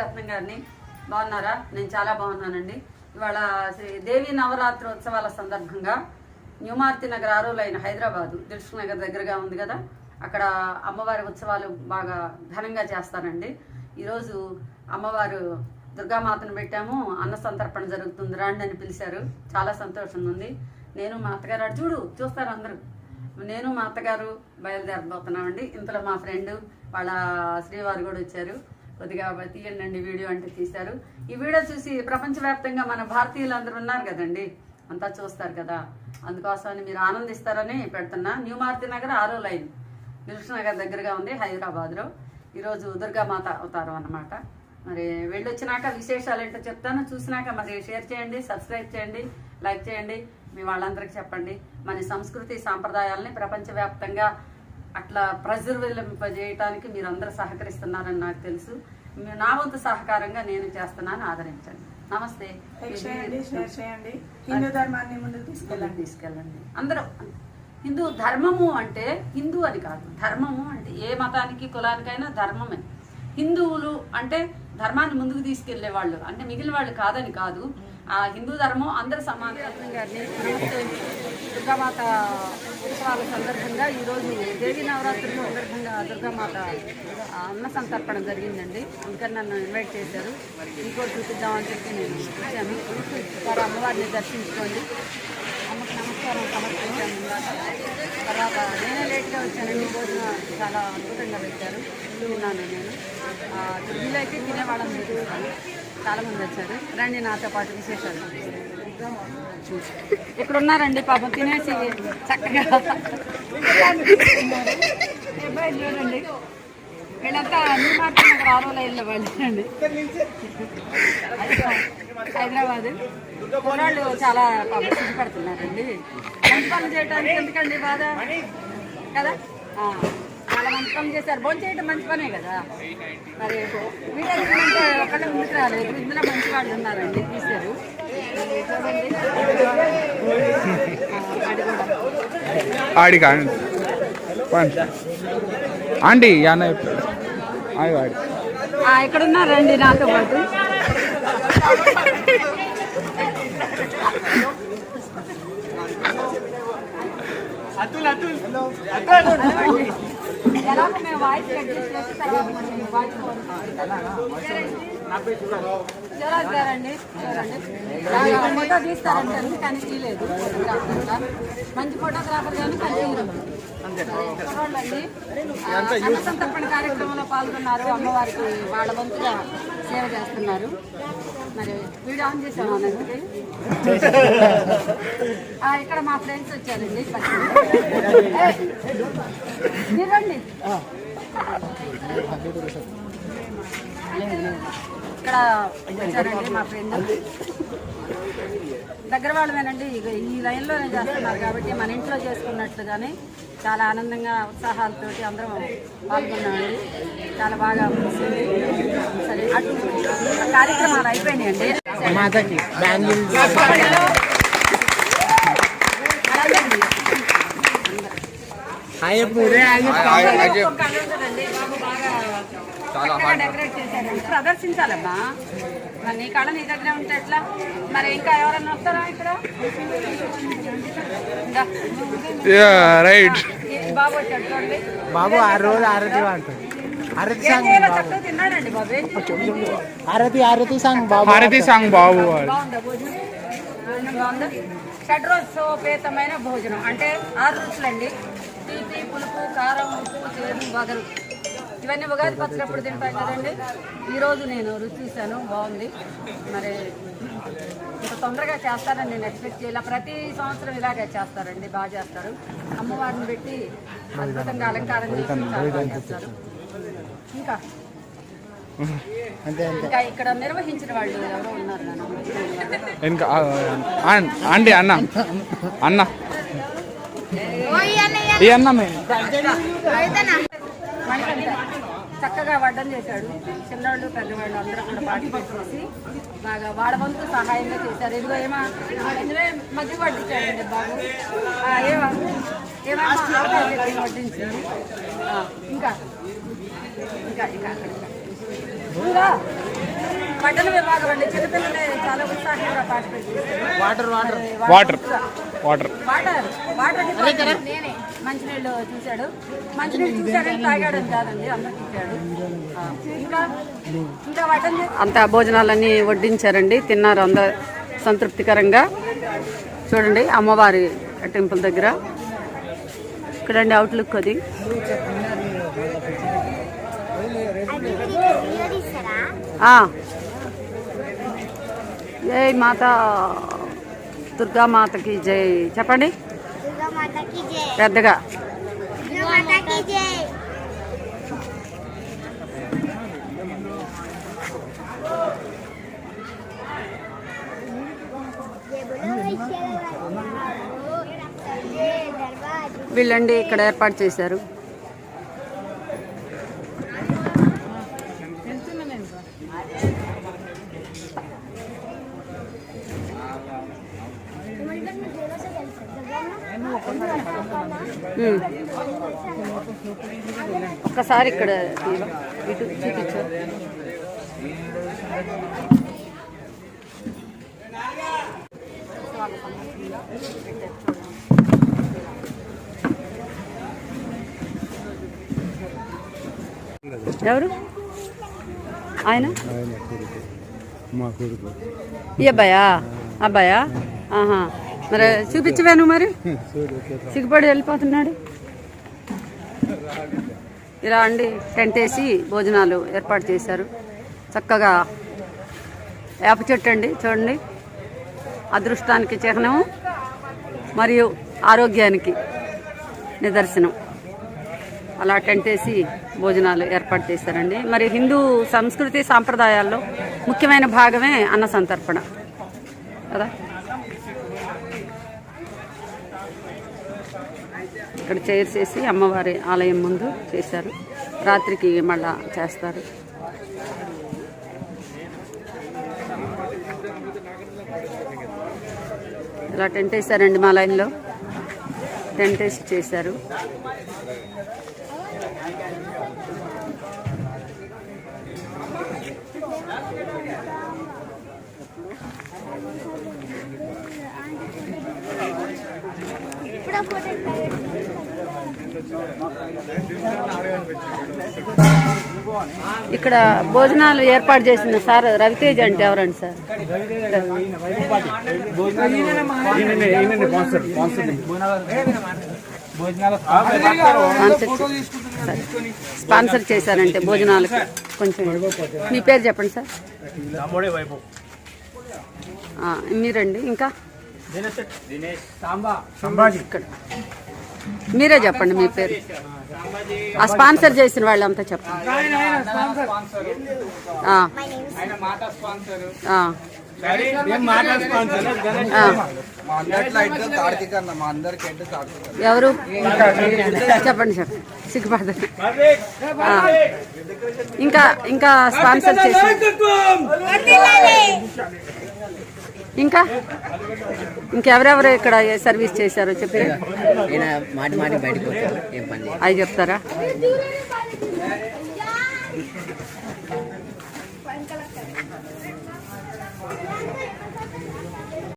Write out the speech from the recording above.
రత్నం గారిని. బాగున్నారా? నేను చాలా బాగున్నానండి. ఇవాళ శ్రీ దేవి నవరాత్రోత్సవాల సందర్భంగా న్యూమార్తి నగర్ ఆరోలైన హైదరాబాదు దిల్సుఖ్ నగర్ దగ్గరగా ఉంది కదా, అక్కడ అమ్మవారి ఉత్సవాలు బాగా ఘనంగా చేస్తారండి. ఈరోజు అమ్మవారు దుర్గామాతను పెట్టాము, అన్న సంతర్పణ జరుగుతుంది, రాండి అని పిలిచారు. చాలా సంతోషంగా ఉంది. నేను మా అత్తగారు అటు చూస్తారు అందరూ. నేను మా అత్తగారు బయలుదేరబోతున్నామండి. ఇంతలో మా ఫ్రెండ్ వాళ్ళ శ్రీవారు కూడా వచ్చారు. కొద్దిగా తీయండి వీడియో అంటే తీశారు. ఈ వీడియో చూసి ప్రపంచవ్యాప్తంగా మన భారతీయులందరూ ఉన్నారు కదండి, అంతా చూస్తారు కదా, అందుకోసమని మీరు ఆనందిస్తారని పెడుతున్నా. న్యూమార్తి నగర్ 6వ లైన్ దిల్సుఖ్ నగర్ దగ్గరగా ఉంది హైదరాబాద్లో. ఈరోజు దుర్గామాత అవతారం అన్నమాట. మరి వెళ్ళొచ్చినాక విశేషాలు ఏంటో చెప్తాను. చూసినాక మరి షేర్ చేయండి, సబ్స్క్రైబ్ చేయండి, లైక్ చేయండి, మీ వాళ్ళందరికీ చెప్పండి. మన సంస్కృతి సాంప్రదాయాలని ప్రపంచవ్యాప్తంగా అట్లా చేయటానికి మీరందరూ సహకరిస్తున్నారని నాకు తెలుసు. నా వంతు సహకారంగా నేను చేస్తున్నాను, ఆదరించండి. నమస్తే. హిందూ ధర్మాన్ని ముందుకు తీసుకెళ్ళండి అందరూ. హిందూ ధర్మము అంటే హిందూ అని కాదు, ధర్మము అంటే ఏ మతానికి కులానికైనా ధర్మమే. హిందువులు అంటే ధర్మాన్ని ముందుకు తీసుకెళ్లే వాళ్ళు, అంటే మిగిలిన వాళ్ళు కాదని కాదు. ఆ హిందూ ధర్మం అందరు సమానం గారిని దుర్గామాత ఉత్సవాల సందర్భంగా ఈరోజు దేవి నవరాత్రుల సందర్భంగా దుర్గామాత అన్న సంతర్పణ జరిగిందండి. అందుకని నన్ను ఇన్వైట్ చేశారు. ఇంకోటి చూపిద్దామని చెప్పి నేను వచ్చాను. వారు అమ్మవారిని దర్శించుకోండి. అమ్మకి నమస్కారం సమర్పించాను. తర్వాత నేనే లేట్గా వచ్చానండి. భోజనం చాలా అద్భుతంగా పెట్టారు. ఉన్నాను నేను. ఢిల్లీలో అయితే తినేవాళ్ళం చూస్తాను. చాలా మంది వచ్చారు. రండి నాతో పాటు విశేషాలు. ఇక్కడ ఉన్నారండి పాపం తినేసి చక్కగా చూడండి. వీళ్ళంతా న్యూమార్తి నగర్ 6వ లైన్లో వెళ్ళండి హైదరాబాద్. కుర్రాళ్ళు చాలా పాపం సిద్ధపడుతున్నారండి. మంచి పనులు చేయడానికి ఎందుకండి బాధ కదా. చాలా మంచి పనులు చేశారు. భోజనం చేయడం మంచి పనే కదా. మరి వీళ్ళు ఎందుకంటే ఒకళ్ళ ముందుకు రాలేదు. ఇందులో మంచి వాళ్ళు ఉన్నారండి, తీశారు. ఆడి ఆంటీ ఇక్కడ ఉన్నారండి నాతో పాటు. ఎలాగో మేము వాయిస్ అడ్జస్ట్ చేసి తర్వాత గారండి ఫోటో తీస్తారంటే అందుకని తీయలేదు. మంచి ఫోటోగ్రాఫర్ కానీ కలిసి అన్న సంతర్పణ కార్యక్రమంలో పాల్గొన్నారు. అమ్మవారికి వాళ్ళ వంతుగా సేవ చేస్తున్నారు. మరి వీడియో ఆన్ చేసాను అన్నది. ఇక్కడ మా ఫ్రెండ్స్ వచ్చారండి. మీరు రండి. ఇక్కడ వచ్చారండి మా ఫ్రెండ్. దగ్గర వాళ్ళమేనండి. ఈ లైన్లోనే చేస్తున్నారు కాబట్టి మన ఇంట్లో చేసుకున్నట్లుగానే చాలా ఆనందంగా ఉత్సాహాలతోటి అందరం పాల్గొన్నామండి. చాలా బాగా అనిపిస్తుంది. సరే అటు కార్యక్రమాలు అయిపోయినాయండి. డెకరేట్ చేశారు. ప్రదర్శించాలమ్మా. మరి నీ కళ నీ దగ్గర ఉంటే ఎట్లా? మరి ఇంకా ఎవరైనా వస్తారా ఇక్కడ? బాబు వచ్చాడు చూడండి. బాబు 6 రోజులు ఆరతి చక్కగా తిన్నాడండి బాబు. హారతి సాంగ్ బాబు. బాగుందా భోజనం? బాగుందా? షడ్రోత్సవోపేతమైన భోజనం అంటే 6 రుచులండి. తీపి, పులుపు, కారం, ఉప్పు, చేదు, వగరు. ఇవన్నీ ఉగాది పచ్చినప్పుడు తింటాం కదండి. ఈరోజు నేను రుచి చూశాను, బాగుంది. మరి ఇంత తొందరగా చేస్తారని నేను ఎక్స్పెక్ట్ చేయాలి. ప్రతి సంవత్సరం ఇలాగే చేస్తారండి, బాగా చేస్తారు. అమ్మవారిని పెట్టి అద్భుతంగా అలంకారం చేస్తారు. ఇంకా ఇక్కడ నిర్వహించిన వాళ్ళు ఎవరో ఉన్నారు. ఆంటీ అన్న అన్న ఈ అన్న చక్కగా వడ్డం చేశాడు. చిన్నవాళ్ళు పెద్దవాళ్ళు అందరూ కూడా పార్టిసిపేట్ చేసి బాగా వాళ్ళ వంతు సహాయంగా చేశారు. ఇదిగో మధ్య వడ్డించాడండి బాబు. వడ్డించారు. ఇంకా ఇంకా ఇంకా పట్టణ విభాగం అండి. చిన్నపిల్లలే చాలా ఉత్సాహంగా పార్టిసిపేట్ చేస్తారు. వాటర్ వాటర్ మంచినీళ్ళు చూశాడు. మంచినీళ్ళు చూశాడని తాగాడని కాదండి, అందరికి ఇచ్చాడు. ఇంకా అంతా భోజనాలన్నీ వడ్డించారండి. తిన్నారు అందరు సంతృప్తికరంగా. చూడండి అమ్మవారి టెంపుల్ దగ్గర ఇక్కడండి అవుట్లుక్ అది. జై మాతా దుర్గామాతకి జై చెప్పండి పెద్దగా. వీళ్ళండి ఇక్కడ ఏర్పాటు చేశారు. ఒక్కసారి ఇక్కడ ఇటు చూపించు. ఎవరు ఆయన? ఈ అబ్బాయా? అబ్బాయా? ఆహా, మరి చూపించవేను మరి సిగ్గుపడి వెళ్ళిపోతున్నాడు. ఇలా అండి టెంట్ వేసి భోజనాలు ఏర్పాటు చేశారు. చక్కగా వేప చెట్టు అండి చూడండి, అదృష్టానికి చిహ్నం మరియు ఆరోగ్యానికి నిదర్శనం. అలా టెంట్ వేసి భోజనాలు ఏర్పాటు చేశారండి. మరి హిందూ సంస్కృతి సాంప్రదాయాల్లో ముఖ్యమైన భాగమే అన్న సంతర్పణ కదా. ఇక్కడ చైర్స్ వేసి అమ్మవారి ఆలయం ముందు చేశారు. రాత్రికి మళ్ళా చేస్తారు. ఇలా టెంట్ వేసారండి. మా లైన్లో టెంట్ వేసి చేశారు. ఇక్కడ భోజనాలు ఏర్పాటు చేసిన సార్ రవితేజ్ అంటే ఎవరండి సార్? స్పాన్సర్ చేశారంటే భోజనాలకు. కొంచెం మీ పేరు చెప్పండి సార్. మీరండి ఇంకా ఇక్కడ మీరే చెప్పండి మీ పేరు. ఆ స్పాన్సర్ చేసిన వాళ్ళంతా చెప్పండి. ఎవరు చెప్పండి సార్, సిగ్గుపడదు. ఇంకా ఇంకా స్పాన్సర్ చేసి ఇంకా ఇంకెవరెవరు ఇక్కడ సర్వీస్ చేశారో చెప్పి అవి చెప్తారా?